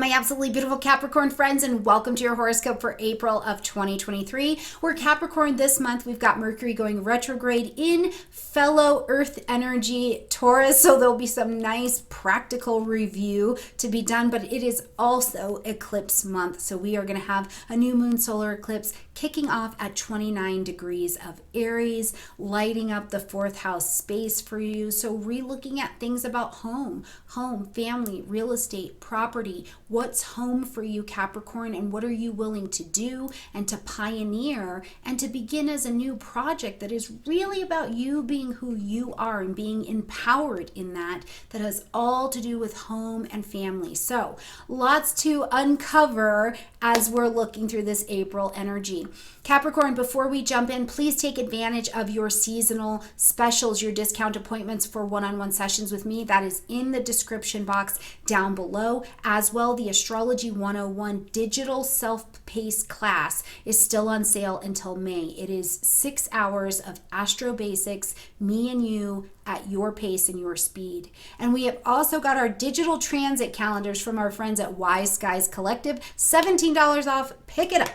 my absolutely beautiful Capricorn friends, and welcome to your horoscope for April of 2023. We're Capricorn this month. We've got Mercury going retrograde in fellow Earth energy Taurus, so there'll be some nice practical review to be done, but it is also eclipse month. So we are going to have a new moon solar eclipse kicking off at 29 degrees of Aries, lighting up the fourth house space for you. So re-looking at things about home, family, real estate, property. What's home for you, Capricorn, and what are you willing to do and to pioneer and to begin as a new project that is really about you being who you are and being empowered in that has all to do with home and family. So lots to uncover as we're looking through this April energy. Capricorn, before we jump in, please take advantage of your seasonal specials, your discount appointments for one-on-one sessions with me. That is in the description box down below. As well, the Astrology 101 digital self-paced class is still on sale until May. It is 6 hours of astro basics, me and you, at your pace and your speed. And we have also got our digital transit calendars from our friends at Wise Skies Collective, $17 off. Pick it up.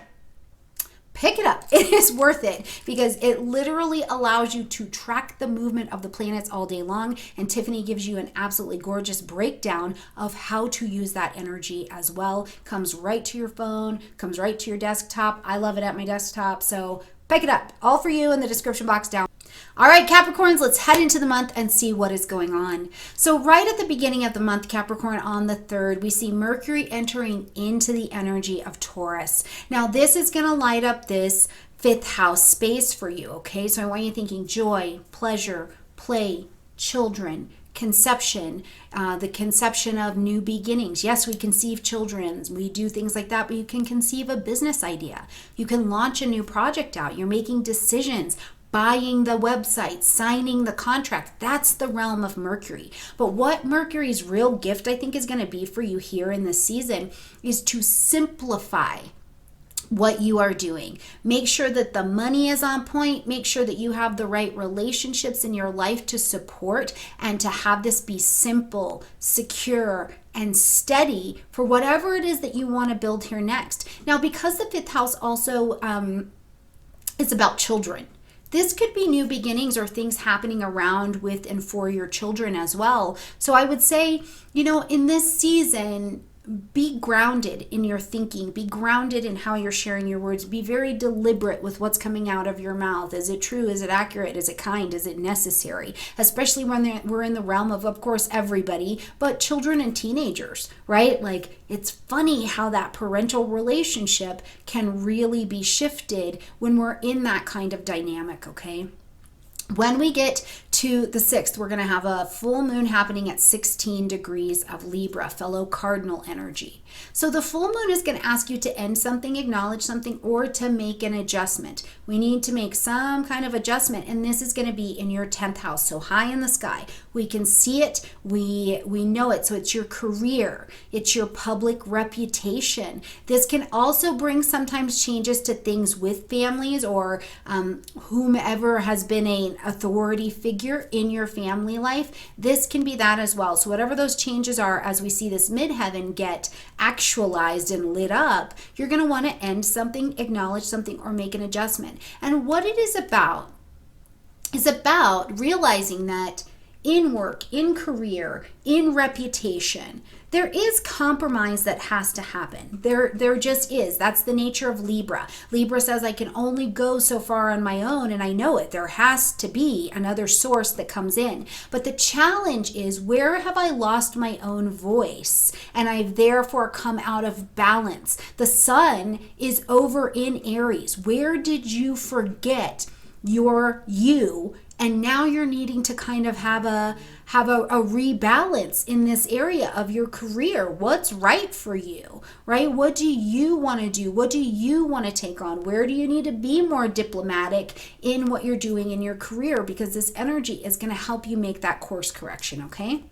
Pick it up. It is worth it because it literally allows you to track the movement of the planets all day long. And Tiffany gives you an absolutely gorgeous breakdown of how to use that energy as well. Comes right to your phone, comes right to your desktop. I love it at my desktop. So pick it up. All for you in the description box down. All right, Capricorns, let's head into the month and see what is going on. So right at the beginning of the month, Capricorn, on the 3rd, we see Mercury entering into the energy of Taurus. Now, this is going to light up this 5th house space for you, okay? So I want you thinking joy, pleasure, play, children, conception, the conception of new beginnings. Yes, we conceive children, we do things like that, but you can conceive a business idea. You can launch a new project out. You're making decisions, buying the website, signing the contract. That's the realm of Mercury. But what Mercury's real gift, I think, is going to be for you here in this season is to simplify what you are doing. Make sure that the money is on point. Make sure that you have the right relationships in your life to support and to have this be simple, secure, and steady for whatever it is that you want to build here next. Now, because the 5th house also is about children, this could be new beginnings or things happening around with and for your children as well. So I would say, in this season, be grounded in your thinking. Be grounded in how you're sharing your words. Be very deliberate with what's coming out of your mouth. Is it true? Is it accurate? Is it kind? Is it necessary? Especially when we're in the realm of course, everybody, but children and teenagers, right? Like, it's funny how that parental relationship can really be shifted when we're in that kind of dynamic, okay? When we get to the 6th, we're going to have a full moon happening at 16 degrees of Libra, fellow cardinal energy. So the full moon is going to ask you to end something, acknowledge something, or to make an adjustment. We need to make some kind of adjustment, and this is going to be in your 10th house, so high in the sky. We can see it, we know it. So it's your career, it's your public reputation. This can also bring sometimes changes to things with families or whomever has been an authority figure in your family life. This can be that as well. So whatever those changes are, as we see this midheaven get actualized and lit up, you're going to want to end something, acknowledge something, or make an adjustment. And what it is about realizing that in work, in career, in reputation, there is compromise that has to happen. There just is. That's the nature of Libra. Libra says, I can only go so far on my own, and I know it. There has to be another source that comes in. But the challenge is, where have I lost my own voice? And I've therefore come out of balance. The sun is over in Aries. Where did you forget your you? And now you're needing to kind of have a rebalance in this area of your career. What's right for you, right? What do you want to do? What do you want to take on? Where do you need to be more diplomatic in what you're doing in your career? Because this energy is going to help you make that course correction, okay?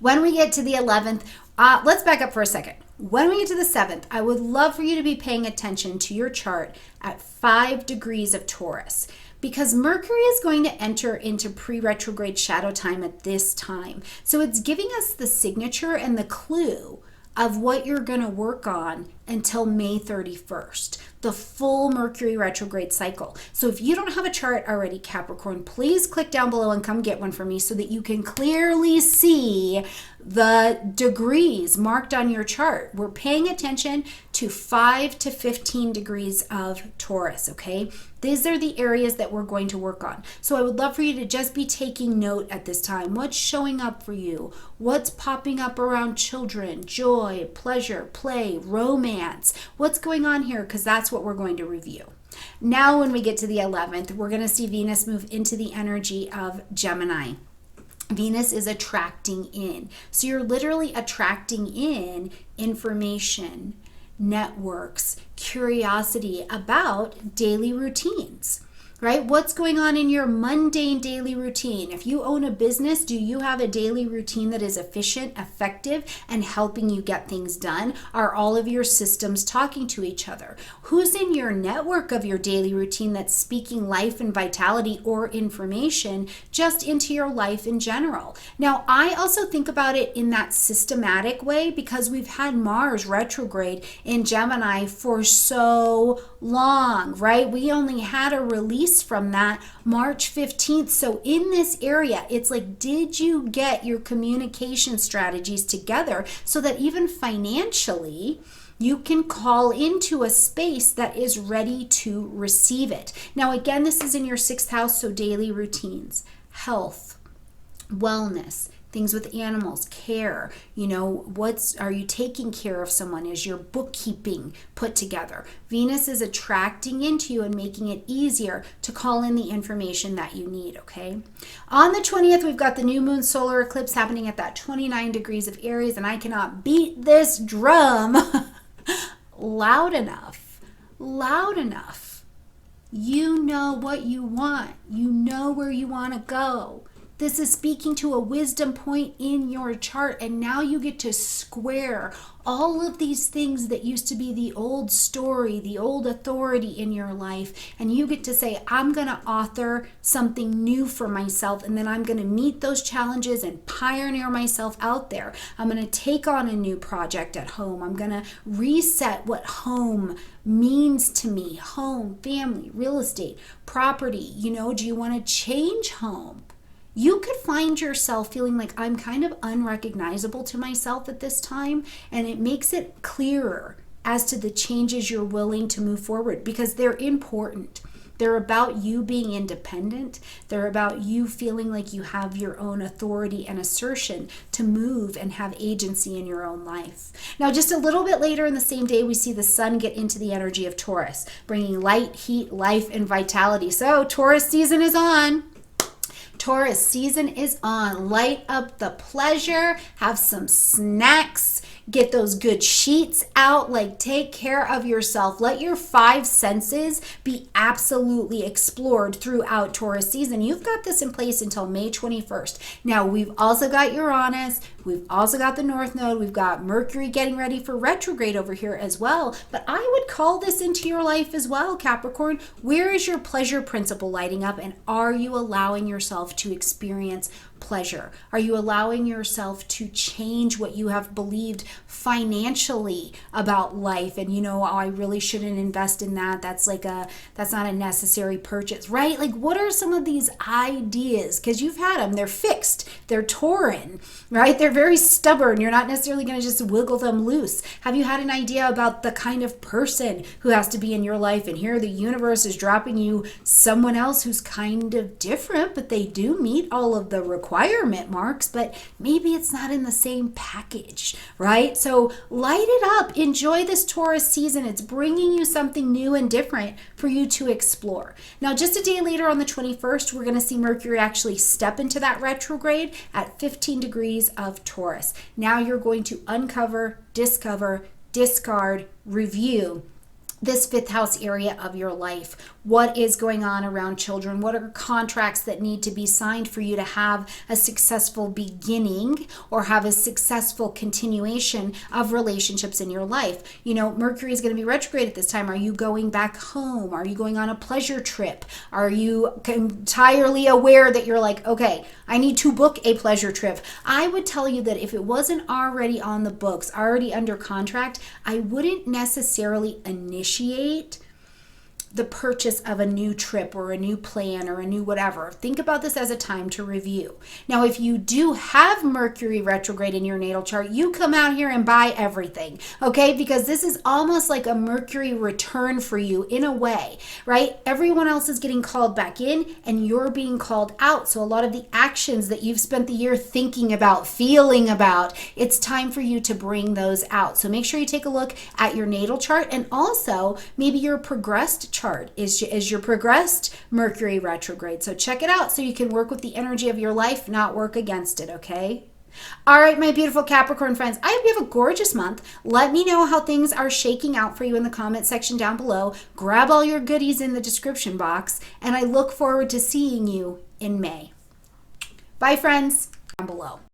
When we get to the 11th, let's back up for a second. When we get to the 7th, I would love for you to be paying attention to your chart at 5 degrees of Taurus, because Mercury is going to enter into pre-retrograde shadow time at this time. So it's giving us the signature and the clue of what you're going to work on until May 31st, the full Mercury retrograde cycle. So if you don't have a chart already, Capricorn, please click down below and come get one for me so that you can clearly see the degrees marked on your chart. We're paying attention to 5 to 15 degrees of Taurus, okay? These are the areas that we're going to work on. So I would love for you to just be taking note at this time. What's showing up for you? What's popping up around children, joy, pleasure, play, romance? What's going on here? Because that's what we're going to review. Now, when we get to the 11th, we're going to see Venus move into the energy of Gemini. Venus is attracting in. So you're literally attracting in information, networks, curiosity about daily routines, right? What's going on in your mundane daily routine? If you own a business, do you have a daily routine that is efficient, effective, and helping you get things done? Are all of your systems talking to each other? Who's in your network of your daily routine that's speaking life and vitality or information just into your life in general? Now, I also think about it in that systematic way because we've had Mars retrograde in Gemini for so long, right? We only had a release from that March 15th. So in this area, it's like, did you get your communication strategies together so that even financially, you can call into a space that is ready to receive it? Now, again, this is in your 6th house, so daily routines, health, wellness, things with animals, care, are you taking care of someone? Is your bookkeeping put together? Venus is attracting into you and making it easier to call in the information that you need, okay? On the 20th, we've got the new moon solar eclipse happening at that 29 degrees of Aries, and I cannot beat this drum loud enough. You know what you want. You know where you want to go. This is speaking to a wisdom point in your chart, and now you get to square all of these things that used to be the old story, the old authority in your life, and you get to say, I'm going to author something new for myself, and then I'm going to meet those challenges and pioneer myself out there. I'm going to take on a new project at home. I'm going to reset what home means to me. Home, family, real estate, property. Do you want to change home? You could find yourself feeling like I'm kind of unrecognizable to myself at this time, and it makes it clearer as to the changes you're willing to move forward because they're important. They're about you being independent. They're about you feeling like you have your own authority and assertion to move and have agency in your own life. Now, just a little bit later in the same day, we see the sun get into the energy of Taurus, bringing light, heat, life, and vitality. So Taurus season is on. Taurus season is on. Light up the pleasure, have some snacks, get those good sheets out, take care of yourself. Let your 5 senses be absolutely explored throughout Taurus season. You've got this in place until May 21st. Now, we've also got Uranus, we've also got the North Node, we've got Mercury getting ready for retrograde over here as well. But I would call this into your life as well, Capricorn. Where is your pleasure principle lighting up, and are you allowing yourself to experience pleasure? Are you allowing yourself to change what you have believed financially about life? And I really shouldn't invest in that. That's not a necessary purchase, right? What are some of these ideas? Because you've had them. They're fixed. They're torn, right? They're very stubborn. You're not necessarily going to just wiggle them loose. Have you had an idea about the kind of person who has to be in your life? And here the universe is dropping you someone else who's kind of different, but they do meet all of the requirement marks, but maybe it's not in the same package, right? So light it up. Enjoy this Taurus season. It's bringing you something new and different for you to explore. Now, just a day later on the 21st, we're going to see Mercury actually step into that retrograde at 15 degrees of Taurus. Now you're going to uncover, discover, discard, review this fifth house area of your life. What is going on around children? What are contracts that need to be signed for you to have a successful beginning or have a successful continuation of relationships in your life? You know, Mercury is going to be retrograde at this time. Are you going back home? Are you going on a pleasure trip? Are you entirely aware that you're like, okay, I need to book a pleasure trip? I would tell you that if it wasn't already on the books, already under contract, I wouldn't necessarily initiate the purchase of a new trip or a new plan or a new whatever. Think about this as a time to review. Now, if you do have Mercury retrograde in your natal chart, you come out here and buy everything, okay? Because this is almost like a Mercury return for you in a way, right? Everyone else is getting called back in and you're being called out. So a lot of the actions that you've spent the year thinking about, feeling about, it's time for you to bring those out. So make sure you take a look at your natal chart, and also maybe your progressed chart is your progressed Mercury retrograde. So check it out so you can work with the energy of your life, not work against it, okay? All right, my beautiful Capricorn friends, I hope you have a gorgeous month. Let me know how things are shaking out for you in the comment section down below. Grab all your goodies in the description box, and I look forward to seeing you in May. Bye, friends. Down below.